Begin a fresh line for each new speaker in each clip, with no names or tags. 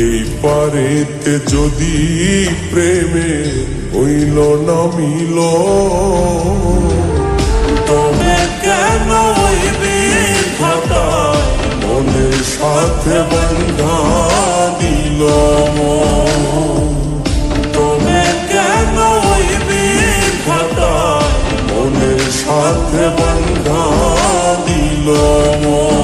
এই পারেতে যদি প্রেমে হইল না মিল, তবে কেন ওই বিধাতায় মনের সাথে বন্ধা দিল মন? তবে কেন ওই বিধাতায় মনের সাথে বন্ধা দিল মন?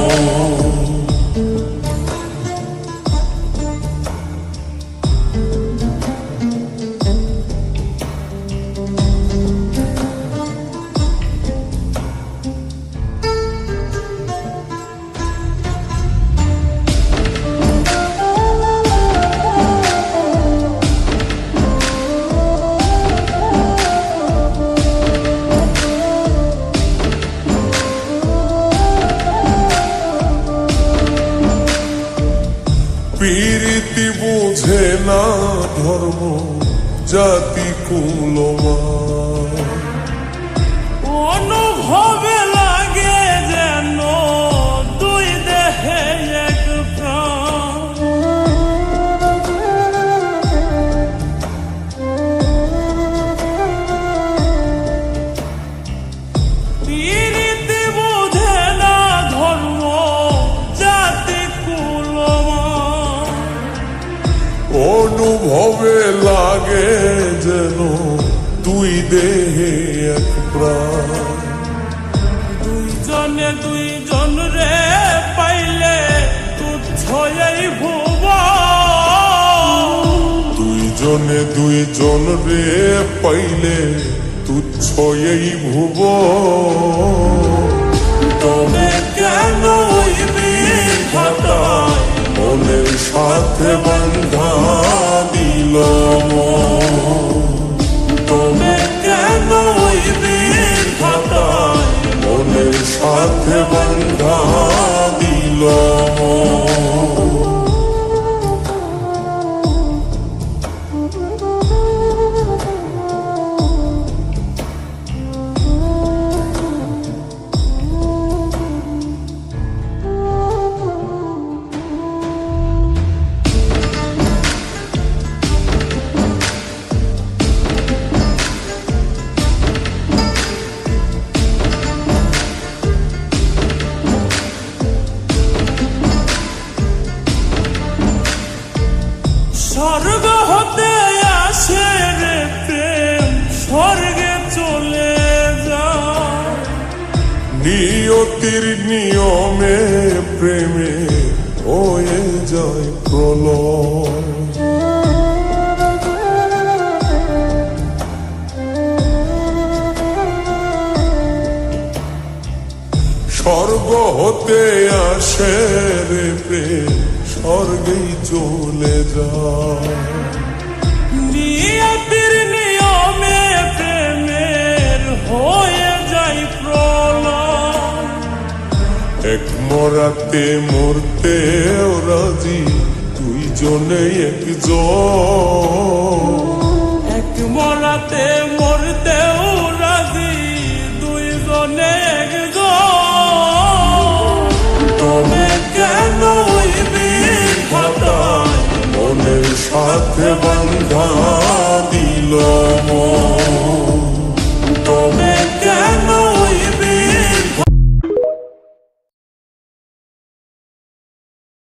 প্রীতি বুঝে না ধর্ম জাতি কুলমান,
অনুভবে লাগে যেন দুই দেহে এক প্রাণ। প্রীতি বুঝে না ধর্ম জাতি কুলমান,
অনুভবে লাগে যেন দুই দেহে এক প্রাণ।
দুইজনে দুইজন রে পাইলে তুচ্ছ এই ভুব,
দুইজনে দুইজন রে পাইলে তুচ্ছ এই ভুব। তবে কেন ওই বিধাতায় মনের সাথে বন্ধা দিল মন? তবে কেন ওই বিধাতায় মনের সাথে বন্ধা দিল মন?
স্বর্গ হতে আসে রে প্রেম, স্বর্গে চলে যায়।
নিয়তির নিয়মে প্রেমে হয়ে যায় প্রলয়। স্বর্গ হতে আসে রে প্রেম, স্বর্গেই চলে যায়।
নিয়তির নিয়মে প্রেমের হয়ে যায় প্রলয়।
এক মরাতে মরতে রাজি দুইজনে একজন,
এক মরাতে মরতেও রাজি দুইজনে একজন।
তবে কেন ওই বিধাতায় মনের সাথে বন্ধা